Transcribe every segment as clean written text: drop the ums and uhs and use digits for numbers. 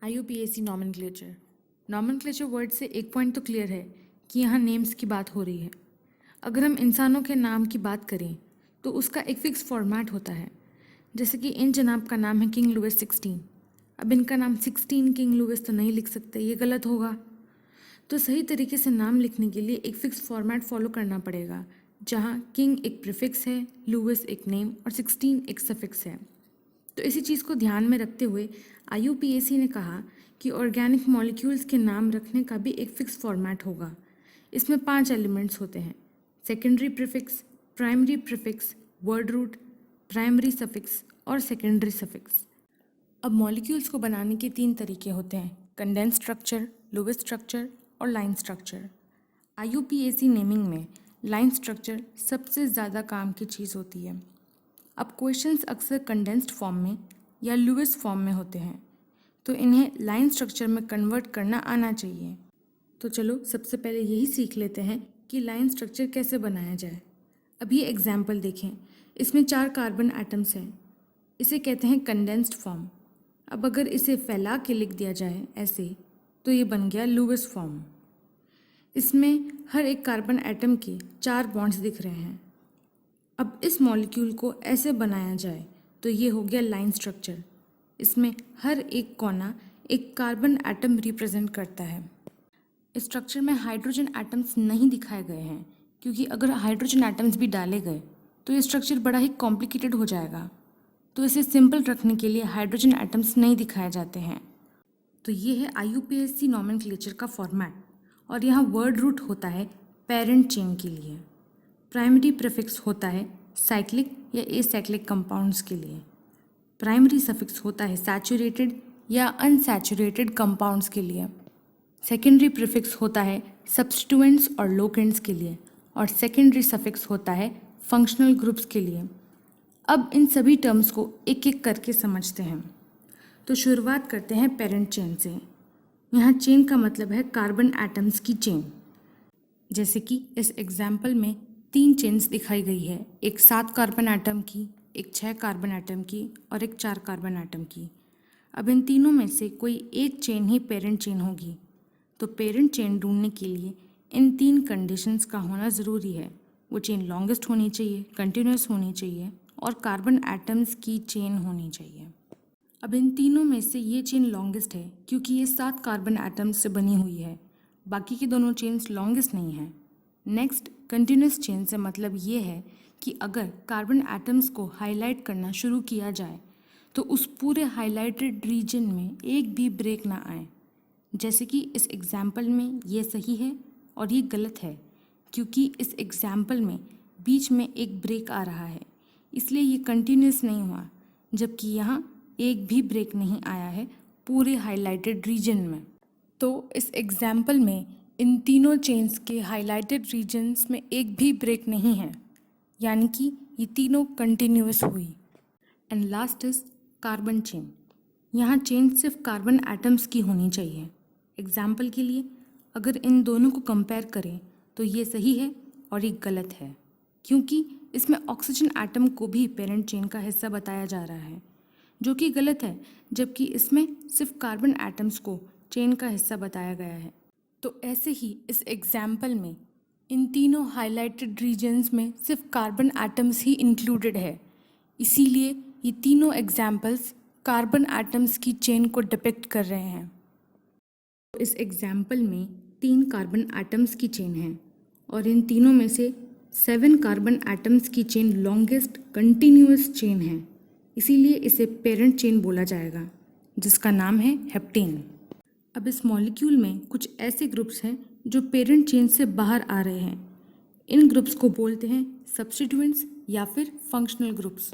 IUPAC nomenclature. Nomenclature word से एक point तो क्लियर है कि यहाँ नेम्स की बात हो रही है। अगर हम इंसानों के नाम की बात करें तो उसका एक फिक्स फॉर्मेट होता है। जैसे कि इन जनाब का नाम है किंग लुइस 16। अब इनका नाम 16 किंग लुइस तो नहीं लिख सकते, ये गलत होगा। तो सही तरीके से नाम लिखने के लिए एक फिक्स फॉर्मेट फॉलो करना पड़ेगा, जहाँ किंग एक प्रीफिक्स है, लुइस एक नेम और 16 एक सफिक्स है। तो इसी चीज़ को ध्यान में रखते हुए IUPAC ने कहा कि ऑर्गेनिक मॉलिक्यूल्स के नाम रखने का भी एक फिक्स फॉर्मेट होगा। इसमें 5 एलिमेंट्स होते हैं: secondary prefix, primary prefix, word root, primary suffix और सेकेंडरी सफिक्स। अब मॉलिक्यूल्स को बनाने के 3 तरीके होते हैं: कंडेंस स्ट्रक्चर, लुइस स्ट्रक्चर और लाइन स्ट्रक्चर। IUPAC नेमिंग में लाइन स्ट्रक्चर सबसे ज़्यादा काम की चीज़ होती है। अब क्वेश्चंस अक्सर कंडेंस्ड फॉर्म में या लुइस फॉर्म में होते हैं, तो इन्हें लाइन स्ट्रक्चर में कन्वर्ट करना आना चाहिए। तो चलो सबसे पहले यही सीख लेते हैं कि लाइन स्ट्रक्चर कैसे बनाया जाए। अब ये एग्जाम्पल देखें, इसमें 4 कार्बन एटम्स हैं। इसे कहते हैं कंडेंस्ड फॉर्म। अब अगर इसे फैला के लिख दिया जाए ऐसे, तो ये बन गया लुइस फॉर्म। इसमें हर एक कार्बन एटम के 4 बॉन्ड्स दिख रहे हैं। अब इस मॉलिक्यूल को ऐसे बनाया जाए तो ये हो गया लाइन स्ट्रक्चर। इसमें हर एक कोना एक कार्बन एटम रिप्रेजेंट करता है। इस स्ट्रक्चर में हाइड्रोजन एटम्स नहीं दिखाए गए हैं, क्योंकि अगर हाइड्रोजन एटम्स भी डाले गए तो ये स्ट्रक्चर बड़ा ही कॉम्प्लिकेटेड हो जाएगा। तो इसे सिंपल रखने के लिए हाइड्रोजन एटम्स नहीं दिखाए जाते हैं। तो ये है IUPAC नॉमेनक्लेचर का फॉर्मेट। और यहाँ वर्ड रूट होता है पेरेंट चेन के लिए। प्राइमरी प्रीफिक्स होता है साइक्लिक या एसाइक्लिक कंपाउंड्स के लिए। प्राइमरी सफिक्स होता है सैचुरेटेड या अनसैचुरेटेड कंपाउंड्स के लिए। सेकेंडरी प्रीफिक्स होता है सब्स्टिट्यूएंट्स और लोकेंट्स के लिए। और सेकेंडरी सफिक्स होता है फंक्शनल ग्रुप्स के लिए। अब इन सभी टर्म्स को एक एक करके समझते हैं। तो शुरुआत करते हैं पेरेंट चेन से। यहाँ चेन का मतलब है कार्बन एटम्स की चेन। जैसे कि इस एग्जाम्पल में 3 चेन्स दिखाई गई है, एक 7 कार्बन एटम की, एक 6 कार्बन एटम की और एक 4 कार्बन एटम की। अब इन तीनों में से कोई एक चेन ही पेरेंट चेन होगी। तो पेरेंट चेन ढूंढने के लिए इन 3 कंडीशंस का होना ज़रूरी है। वो चेन लॉन्गेस्ट होनी चाहिए, कंटिन्यूस होनी चाहिए और कार्बन एटम्स की चेन होनी चाहिए। अब इन तीनों में से ये चेन लॉन्गेस्ट है, क्योंकि ये 7 कार्बन एटम्स से बनी हुई है। बाकी की दोनों चेन्स लॉन्गेस्ट नहीं हैं। नेक्स्ट, कंटिन्यूस चेन से मतलब ये है कि अगर कार्बन एटम्स को हाईलाइट करना शुरू किया जाए तो उस पूरे हाईलाइटेड रीजन में एक भी ब्रेक ना आए। जैसे कि इस एग्जाम्पल में ये सही है और ये गलत है, क्योंकि इस एग्जाम्पल में बीच में एक ब्रेक आ रहा है, इसलिए ये कंटिन्यूस नहीं हुआ। जबकि यहाँ एक भी ब्रेक नहीं आया है पूरे हाईलाइटेड रीजन में। तो इस एग्जाम्पल में इन तीनों चेन्स के हाइलाइटेड रीजन्स में एक भी ब्रेक नहीं है, यानी कि ये तीनों कंटिन्यूअस हुई। And last is carbon chain. यहाँ चेन सिर्फ कार्बन एटम्स की होनी चाहिए। एग्जाम्पल के लिए अगर इन दोनों को कंपेयर करें तो ये सही है और ये गलत है, क्योंकि इसमें ऑक्सीजन एटम को भी पेरेंट चेन का हिस्सा बताया जा रहा है, जो कि गलत है। जबकि इसमें सिर्फ कार्बन एटम्स को चेन का हिस्सा बताया गया है। तो ऐसे ही इस एग्जाम्पल में इन तीनों हाइलाइटेड रीजन्स में सिर्फ कार्बन एटम्स ही इंक्लूडेड है, इसीलिए ये तीनों एग्जाम्पल्स कार्बन एटम्स की चेन को डिपिक्ट कर रहे हैं। तो इस एग्जाम्पल में 3 कार्बन एटम्स की चेन है और इन तीनों में से 7 कार्बन एटम्स की चेन लॉन्गेस्ट कंटिन्यूअस चेन है, इसीलिए इसे पेरेंट चेन बोला जाएगा, जिसका नाम है हेप्टेन। अब इस मॉलिक्यूल में कुछ ऐसे ग्रुप्स हैं जो पेरेंट चेन से बाहर आ रहे हैं। इन ग्रुप्स को बोलते हैं सब्स्टिट्यूएंट्स या फिर फंक्शनल ग्रुप्स।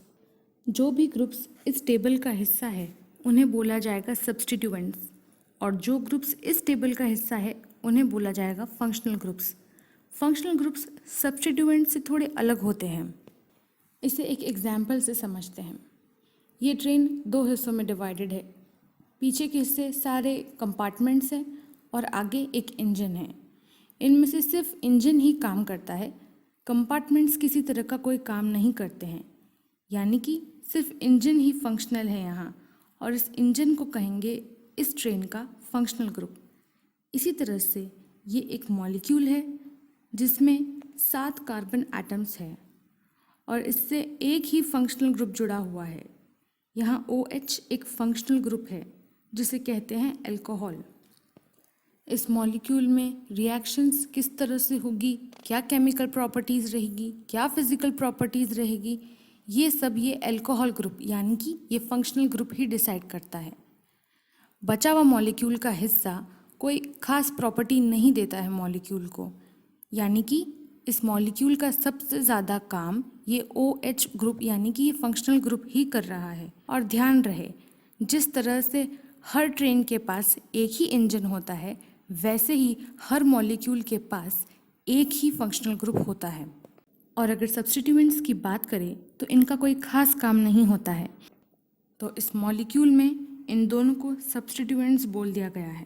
जो भी ग्रुप्स इस टेबल का हिस्सा है उन्हें बोला जाएगा सब्स्टिट्यूएंट्स, और जो ग्रुप्स इस टेबल का हिस्सा है उन्हें बोला जाएगा functional groups. Functional groups substituent से थोड़े अलग होते हैं। इसे एक एग्जाम्पल से समझते हैं। ये ट्रेन 2 हिस्सों में डिवाइडेड है। पीछे के हिस्से सारे कंपार्टमेंट्स हैं और आगे एक इंजन है। इनमें से सिर्फ इंजन ही काम करता है, कंपार्टमेंट्स किसी तरह का कोई काम नहीं करते हैं, यानी कि सिर्फ इंजन ही फंक्शनल है यहाँ। और इस इंजन को कहेंगे इस ट्रेन का फंक्शनल ग्रुप। इसी तरह से ये एक मॉलिक्यूल है जिसमें 7 कार्बन एटम्स हैं और इससे एक ही फंक्शनल ग्रुप जुड़ा हुआ है। यहाँ OH एक फंक्शनल ग्रुप है जिसे कहते हैं अल्कोहल। इस मॉलिक्यूल में रिएक्शंस किस तरह से होगी, क्या केमिकल प्रॉपर्टीज़ रहेगी, क्या फिजिकल प्रॉपर्टीज़ रहेगी, ये सब ये अल्कोहल ग्रुप यानी कि ये फंक्शनल ग्रुप ही डिसाइड करता है। बचा हुआ मॉलिक्यूल का हिस्सा कोई खास प्रॉपर्टी नहीं देता है मॉलिक्यूल को, यानी कि इस मॉलिक्यूल का सबसे ज़्यादा काम ये OH ग्रुप यानी कि ये फंक्शनल ग्रुप ही कर रहा है। और ध्यान रहे, जिस तरह से हर ट्रेन के पास एक ही इंजन होता है, वैसे ही हर मॉलिक्यूल के पास एक ही फंक्शनल ग्रुप होता है। और अगर सब्स्टिट्यूएंट्स की बात करें तो इनका कोई खास काम नहीं होता है, तो इस मॉलिक्यूल में इन दोनों को सब्स्टिट्यूएंट्स बोल दिया गया है।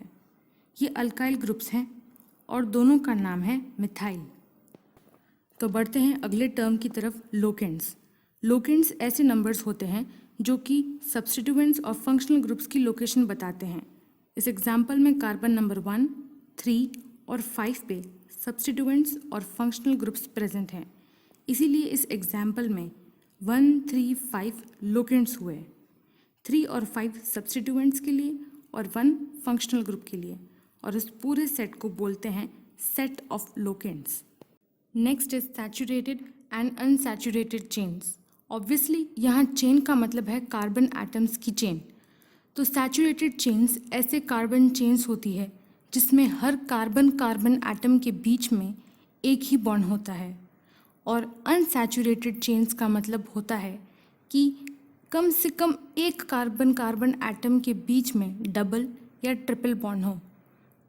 ये अल्काइल ग्रुप्स हैं और दोनों का नाम है मिथाइल। तो बढ़ते हैं अगले टर्म की तरफ, लोकेंड्स। लोकेंड्स ऐसे नंबर्स होते हैं जो कि सब्स्टिट्यूएंट्स और फंक्शनल ग्रुप्स की लोकेशन बताते हैं। इस एग्जाम्पल में कार्बन नंबर 1, 3 और 5 पे सब्स्टिट्यूएंट्स और फंक्शनल ग्रुप्स प्रेजेंट हैं, इसीलिए इस एग्जाम्पल में 1, 3, 5 लोकेंड्स हुए। 3 और 5 सब्स्टिट्यूएंट्स के लिए और 1 फंक्शनल ग्रुप के लिए, और इस पूरे सेट को बोलते हैं set of ligands. Next is saturated and unsaturated chains. Obviously यहाँ चेन का मतलब है कार्बन एटम्स की चेन। तो सैचुरेटेड चेन्स ऐसे कार्बन चेन्स होती है जिसमें हर कार्बन कार्बन एटम के बीच में एक ही बॉन्ड होता है। और अनसैचुरेटेड चेन्स का मतलब होता है कि कम से कम एक कार्बन कार्बन एटम के बीच में डबल या ट्रिपल बॉन्ड हो।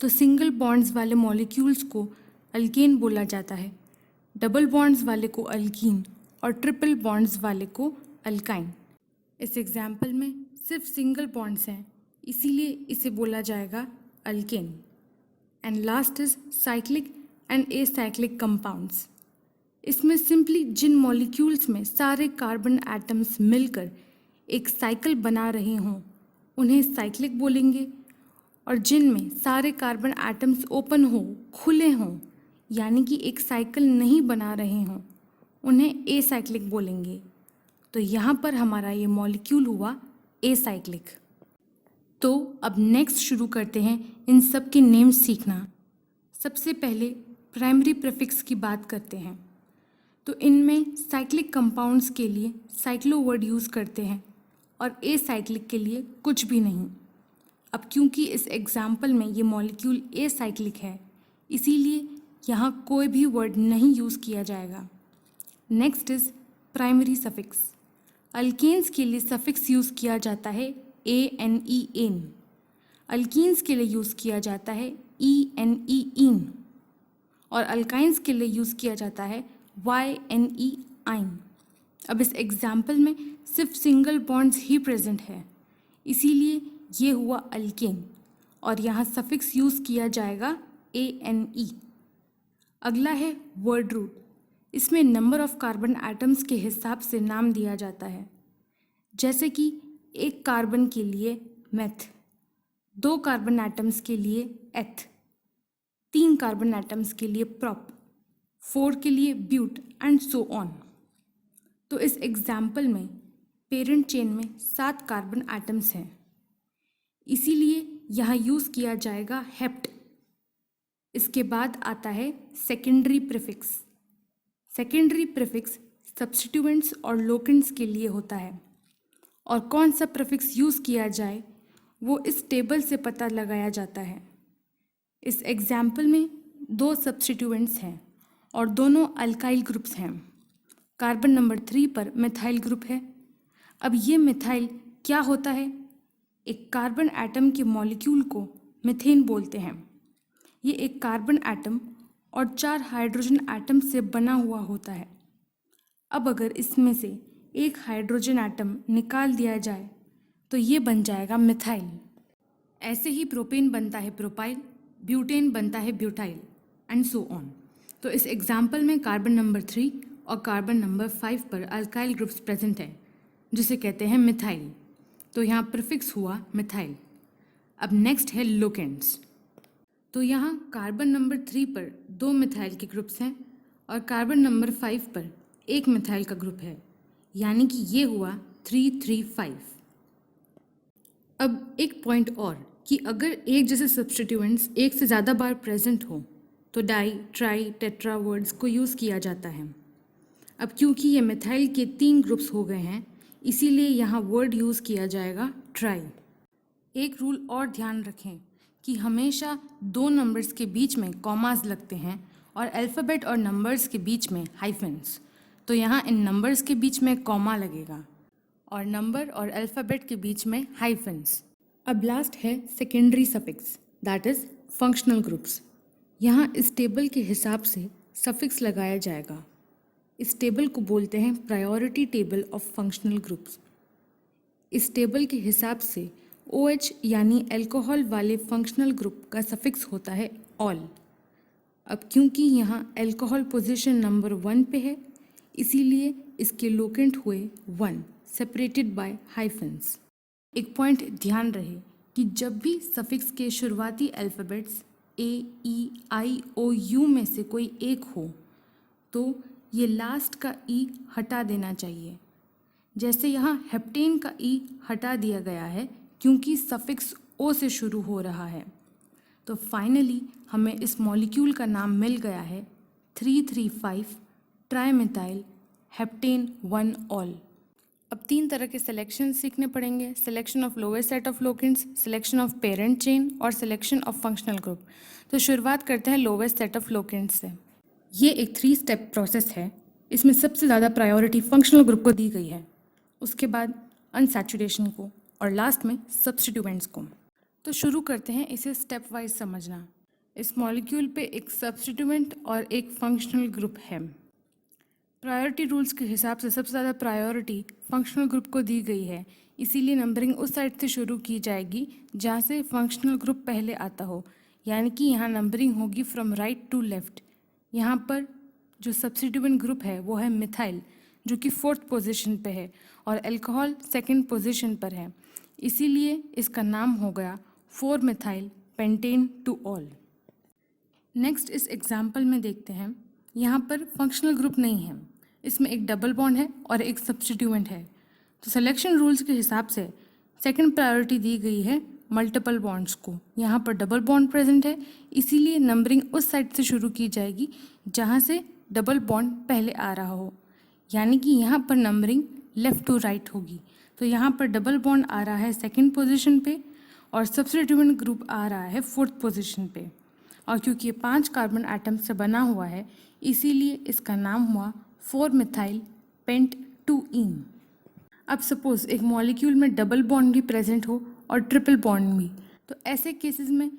तो सिंगल बॉन्ड्स वाले मॉलिक्यूल्स को अल्केन बोला जाता है, डबल बॉन्ड्स वाले को अल्कीन और ट्रिपल बॉन्ड्स वाले को अल्काइन। इस एग्जाम्पल में सिर्फ सिंगल बॉन्ड्स हैं, इसीलिए इसे बोला जाएगा alkane. And last is cyclic and acyclic compounds. इसमें सिंपली जिन मॉलिक्यूल्स में सारे कार्बन एटम्स मिलकर एक साइकिल बना रहे हों उन्हें साइक्लिक बोलेंगे, और जिनमें सारे कार्बन एटम्स ओपन हो, खुले हों, यानी कि एक साइकिल नहीं बना रहे हों, उन्हें एसाइक्लिक बोलेंगे। तो यहाँ पर हमारा ये मॉलिक्यूल हुआ एसाइक्लिक। तो अब नेक्स्ट शुरू करते हैं इन सब के नेम्स सीखना। सबसे पहले प्राइमरी प्रीफिक्स की बात करते हैं। तो इनमें साइक्लिक कंपाउंड्स के लिए साइक्लो वर्ड यूज़ करते हैं और एसाइक्लिक के लिए कुछ भी नहीं। अब क्योंकि इस एग्जाम्पल में ये मॉलिक्यूल एसाइक्लिक है, इसीलिए यहाँ कोई भी वर्ड नहीं यूज़ किया जाएगा। Next is primary suffix. Alkanes के लिए सफिक्स यूज़ किया जाता है ANE एन। अल्कीन्स के लिए यूज़ किया जाता है ENE ईन, और अल्काइंस के लिए यूज़ किया जाता है YNE आइन। अब इस एग्जाम्पल में सिर्फ सिंगल बॉन्ड्स ही प्रेजेंट है, इसीलिए ये हुआ अल्केन और यहाँ सफिक्स यूज़ किया जाएगा ANE। अगला है वर्ड रूट। इसमें नंबर ऑफ कार्बन एटम्स के हिसाब से नाम दिया जाता है, जैसे कि एक कार्बन के लिए मेथ, 2 कार्बन एटम्स के लिए एथ, 3 कार्बन एटम्स के लिए प्रॉप, 4 के लिए ब्यूट एंड सो ऑन। तो इस एग्जाम्पल में पेरेंट चेन में 7 कार्बन एटम्स हैं, इसीलिए यहाँ यूज़ किया जाएगा हेप्ट। इसके बाद आता है secondary prefix. Secondary prefix substituents और लोकेंड्स के लिए होता है, और कौन सा प्रीफिक्स यूज़ किया जाए वो इस टेबल से पता लगाया जाता है। इस एग्जाम्पल में 2 सब्स्टिट्यूएंट्स हैं और दोनों अल्काइल ग्रुप्स हैं। कार्बन नंबर 3 पर मिथाइल ग्रुप है। अब ये मिथाइल क्या होता है? एक कार्बन एटम के मॉलिक्यूल को मीथेन बोलते हैं। ये एक कार्बन एटम और 4 हाइड्रोजन एटम से बना हुआ होता है। अब अगर इसमें से एक हाइड्रोजन एटम निकाल दिया जाए तो ये बन जाएगा मिथाइल। ऐसे ही प्रोपेन बनता है प्रोपाइल, ब्यूटेन बनता है ब्यूटाइल एंड सो ऑन। तो इस एग्जाम्पल में कार्बन नंबर 3 और कार्बन नंबर 5 पर अल्काइल ग्रुप्स प्रेजेंट है जिसे कहते हैं मिथाइल। तो यहाँ प्रीफिक्स हुआ मिथाइल। अब नेक्स्ट है लोकेंट्स। तो यहाँ कार्बन नंबर 3 पर 2 मिथाइल के ग्रुप्स हैं और कार्बन नंबर 5 पर एक मिथाइल का ग्रुप है, यानी कि ये हुआ 3-3-5। अब एक पॉइंट और कि अगर एक जैसे सब्स्टिट्यूएंट्स एक से ज़्यादा बार प्रेजेंट हो तो डाई, ट्राई, टेट्रा वर्ड्स को यूज़ किया जाता है। अब क्योंकि ये मिथाइल के 3 ग्रुप्स हो गए हैं, इसीलिए यहाँ वर्ड यूज़ किया जाएगा ट्राई। एक रूल और ध्यान रखें कि हमेशा 2 नंबर्स के बीच में कॉमास लगते हैं और अल्फ़ाबेट और नंबर्स के बीच में हाइफन्स। तो यहाँ इन नंबर्स के बीच में कॉमा लगेगा और नंबर और अल्फ़ाबेट के बीच में हाइफन्स। अब लास्ट है secondary suffix, that is functional groups. यहाँ इस टेबल के हिसाब से सफिक्स लगाया जाएगा। इस टेबल को बोलते हैं priority table of functional groups. इस टेबल के हिसाब से OH यानी अल्कोहल वाले फंक्शनल ग्रुप का सफिक्स होता है ऑल। अब क्योंकि यहाँ अल्कोहल पोजीशन नंबर 1 पे है, इसीलिए इसके लोकेंट हुए 1 सेपरेटेड बाय हाइफन्स। एक पॉइंट ध्यान रहे कि जब भी सफिक्स के शुरुआती alphabets A, E, I, O, U में से कोई एक हो तो ये लास्ट का E हटा देना चाहिए। जैसे यहाँ हेप्टेन का E हटा दिया गया है क्योंकि सफिक्स O से शुरू हो रहा है। तो फाइनली हमें इस मॉलिक्यूल का नाम मिल गया है 3,3,5 ट्राइमेथाइल हेप्टेन 1 ऑल। अब 3 तरह के सिलेक्शन सीखने पड़ेंगे: selection of lowest set of locants, selection of parent chain और सिलेक्शन ऑफ फंक्शनल ग्रुप। तो शुरुआत करते हैं लोएस्ट सेट ऑफ लोकेंट्स से। ये एक 3 स्टेप प्रोसेस है। इसमें सबसे ज़्यादा प्रायोरिटी फंक्शनल ग्रुप को दी गई है, उसके बाद अनसैचुरेशन को और लास्ट में सब्स्टिट्यूएंट्स को। तो शुरू करते हैं इसे स्टेप वाइज समझना। इस मॉलिक्यूल पे एक सब्स्टिट्यूएंट और एक फंक्शनल ग्रुप है। प्रायोरिटी रूल्स के हिसाब से सबसे ज़्यादा प्रायोरिटी फंक्शनल ग्रुप को दी गई है, इसीलिए नंबरिंग उस साइड से शुरू की जाएगी जहाँ से फंक्शनल ग्रुप पहले आता हो, यानी कि यहाँ नंबरिंग होगी फ्रॉम राइट टू लेफ्ट। यहाँ पर जो सब्स्टिट्यूएंट ग्रुप है वो है मिथाइल, जो कि 4th पोजीशन पे है, और अल्कोहल 2nd पोजीशन पर है, इसीलिए इसका नाम हो गया 4-मिथाइल पेंटेन 2 ऑल। नेक्स्ट इस एग्जाम्पल में देखते हैं, यहाँ पर फंक्शनल ग्रुप नहीं है, इसमें एक डबल बॉन्ड है और एक सब्स्टिट्यूएंट है। तो सिलेक्शन रूल्स के हिसाब से सेकंड प्रायोरिटी दी गई है मल्टीपल बॉन्ड्स को। यहाँ पर डबल बॉन्ड प्रेजेंट है, इसीलिए नंबरिंग उस साइड से शुरू की जाएगी जहाँ से डबल बॉन्ड पहले आ रहा हो, यानी कि यहाँ पर नंबरिंग लेफ़्ट टू राइट होगी। तो यहाँ पर डबल बॉन्ड आ रहा है 2nd पोजीशन पे और सब्स्टिट्यूएंट ग्रुप आ रहा है 4th पोजीशन पे। और क्योंकि ये 5 कार्बन एटम से बना हुआ है, इसीलिए इसका नाम हुआ 4-मिथाइल पेंट 2-ईन। अब सपोज एक मॉलिक्यूल में डबल बॉन्ड भी प्रेजेंट हो और ट्रिपल बॉन्ड भी, तो ऐसे केसेस में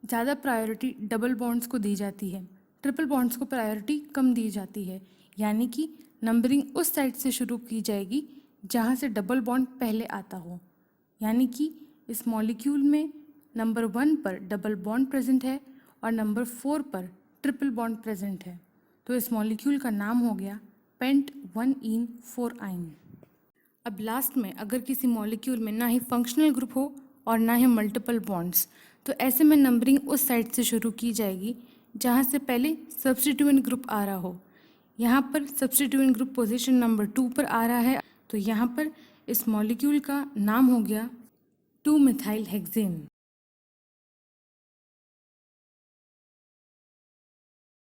ज़्यादा प्रायोरिटी डबल बॉन्ड्स को दी जाती है, ट्रिपल बॉन्ड्स को प्रायोरिटी कम दी जाती है, यानी कि नंबरिंग उस साइड से शुरू की जाएगी जहाँ से डबल बॉन्ड पहले आता हो। यानी कि इस मॉलिक्यूल में नंबर 1 पर डबल बॉन्ड प्रेजेंट है और नंबर 4 पर ट्रिपल बॉन्ड प्रेजेंट है, तो इस मॉलिक्यूल का नाम हो गया पेंट 1-ईन 4-आइन। अब लास्ट में अगर किसी मॉलिक्यूल में ना ही फंक्शनल ग्रुप हो और ना ही मल्टीपल बॉन्ड्स, तो ऐसे में नंबरिंग उस साइड से शुरू की जाएगी जहाँ से पहले सब्स्टिट्यूएंट ग्रुप आ रहा हो। यहाँ पर सब्स्टिट्यूएंट ग्रुप पोजीशन नंबर 2 पर आ रहा है, तो यहाँ पर इस मॉलिक्यूल का नाम हो गया 2-मिथाइल हेक्सेन।